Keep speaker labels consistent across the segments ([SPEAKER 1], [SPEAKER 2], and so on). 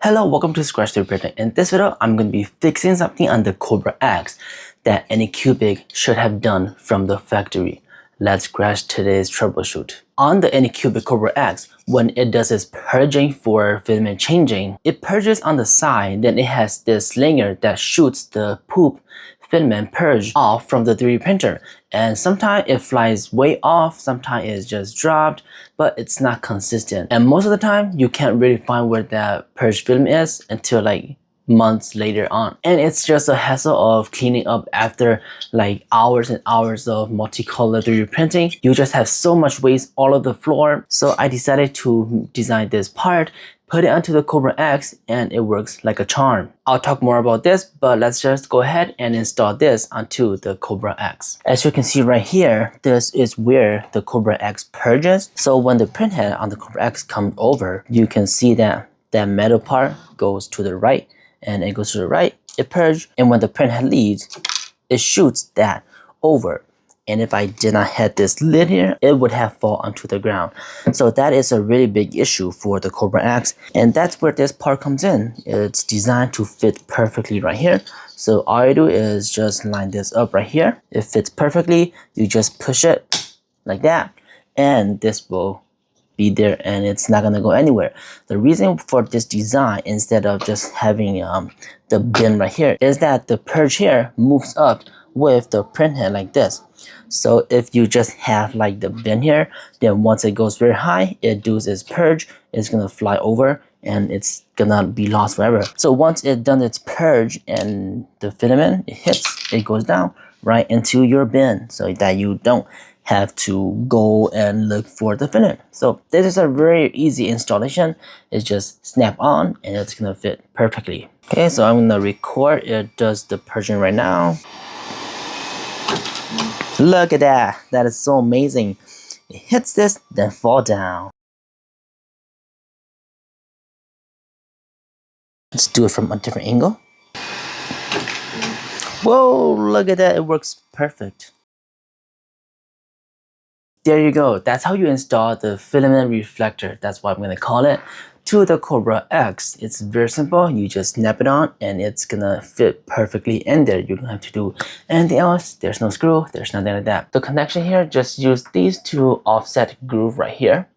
[SPEAKER 1] Hello, welcome to Scratch 3D Printing. In this video, I'm going to be fixing something on the Kobra X that Anycubic should have done from the factory. Let's scratch today's troubleshoot. On the Anycubic Kobra X, when it does its purging for filament changing, it purges on the side, then it has this slinger that shoots the poop filament purge off from the 3D printer, and sometimes it flies way off, sometimes it's just dropped, but it's not consistent, and most of the time you can't really find where that purge film is until like months later on, and it's just a hassle of cleaning up after like hours and hours of multicolor 3D printing. You just have so much waste all over the floor, so I decided to design this part, put it onto the Kobra X, and it works like a charm. I'll talk more about this, but let's just go ahead and install this onto the Kobra X. As you can see right here, this is where the Kobra X purges. So when the printhead on the Kobra X comes over, you can see that that metal part goes to the right, and it goes to the right, it purges, and when the printhead leaves, it shoots that over. And if I did not have this lid here, it would have fallen onto the ground. So that is a really big issue for the Kobra X, and that's where this part comes in. It's designed to fit perfectly right here. So all you do is just line this up right here. It fits perfectly. You just push it like that, and this will be there, and it's not gonna go anywhere. The reason for this design, instead of just having the bin right here, is that the purge here moves up with the printhead like this. So if you just have like the bin here, then once it goes very high, it does its purge, it's gonna fly over and it's gonna be lost forever. So once it done its purge and the filament, it hits, it goes down right into your bin, so that you don't have to go and look for the filament. So this is a very easy installation. It's just snap on and it's gonna fit perfectly. Okay, so I'm gonna record it does the purging right now. Look at that, that is so amazing. It hits this, then fall down. Let's do it from a different angle. Whoa, look at that, it works perfect. There you go, that's how you install the filament reflector, that's what I'm gonna call it, to the Kobra X. It's very simple. You just snap it on and it's gonna fit perfectly in there. You don't have to do anything else. There's no screw, there's nothing like that. The connection here, just use these two offset groove right here.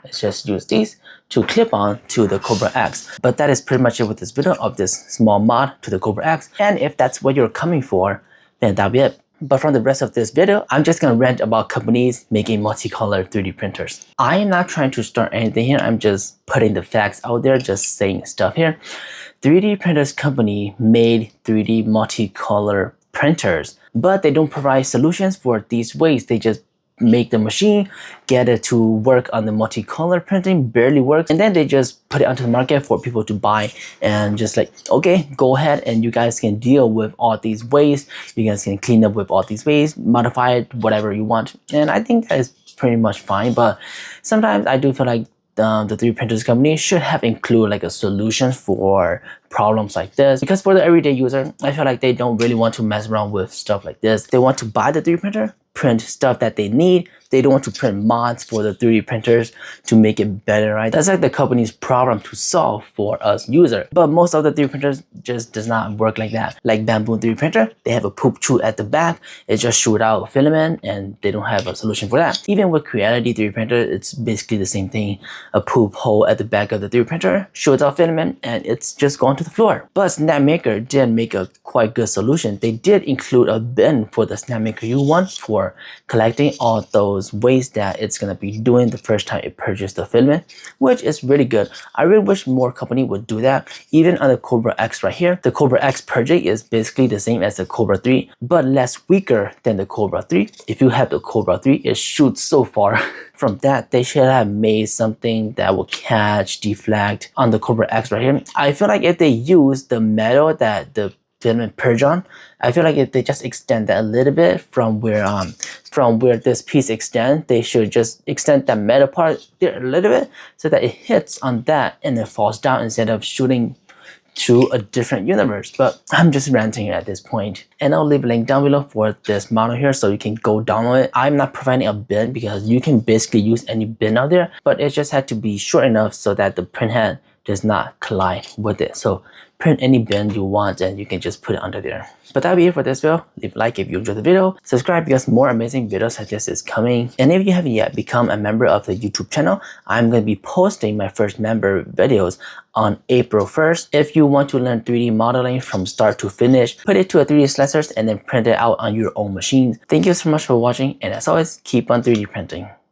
[SPEAKER 1] Let's just use these to clip on to the Kobra X. But that is pretty much it with this video of this small mod to the Kobra X. And if that's what you're coming for, then that'll be it. But from the rest of this video, I'm just gonna rant about companies making multicolor 3D printers. I am not trying to start anything here. I'm just putting the facts out there, just saying stuff here. 3D printers company made 3D multicolor printers, but they don't provide solutions for these ways. They just make the machine, get it to work on the multicolor printing, barely works, and then they just put it onto the market for people to buy, and just like, okay, go ahead and you guys can deal with all these ways, you guys can clean up with all these ways, modify it, whatever you want. And I think that is pretty much fine, but sometimes I do feel like the 3D printers company should have included like a solution for problems like this, because for the everyday user, I feel like they don't really want to mess around with stuff like this. They want to buy the 3D printer, print stuff that they need. They don't want to print mods for the 3D printers to make it better, right? That's like the company's problem to solve for us user. But most of the 3D printers just does not work like that. Like Bamboo 3D printer, they have a poop chute at the back. It just shoot out filament and they don't have a solution for that. Even with Creality 3D printer, it's basically the same thing. A poop hole at the back of the 3D printer shoots out filament and it's just going to the floor. But Snapmaker did make a quite good solution. They did include a bin for the Snapmaker U1 for collecting all those waste that it's gonna be doing the first time it purges the filament, which is really good. I really wish more company would do that. Even on the Kobra X right here, the Kobra X purging is basically the same as the Kobra 3, but less weaker than the Kobra 3. If you have the Kobra 3, it shoots so far. From that, they should have made something that will catch, deflect on the Kobra X right here. I feel like if they use the metal that the filament purge on, I feel like if they just extend that a little bit from where this piece extends, they should just extend that metal part there a little bit so that it hits on that and it falls down instead of shooting to a different universe. But I'm just ranting at this point. And I'll leave a link down below for this model here so you can go download it. I'm not providing a bin because you can basically use any bin out there, but it just had to be short enough so that the printhead does not collide with it. So print any bin you want and you can just put it under there. But that'll be it for this video. Leave a like if you enjoyed the video. Subscribe because more amazing videos such as this is coming. And if you haven't yet become a member of the YouTube channel, I'm going to be posting my first member videos on April 1st. If you want to learn 3D modeling from start to finish, put it to a 3D slicers and then print it out on your own machine. Thank you so much for watching, and as always, keep on 3D printing.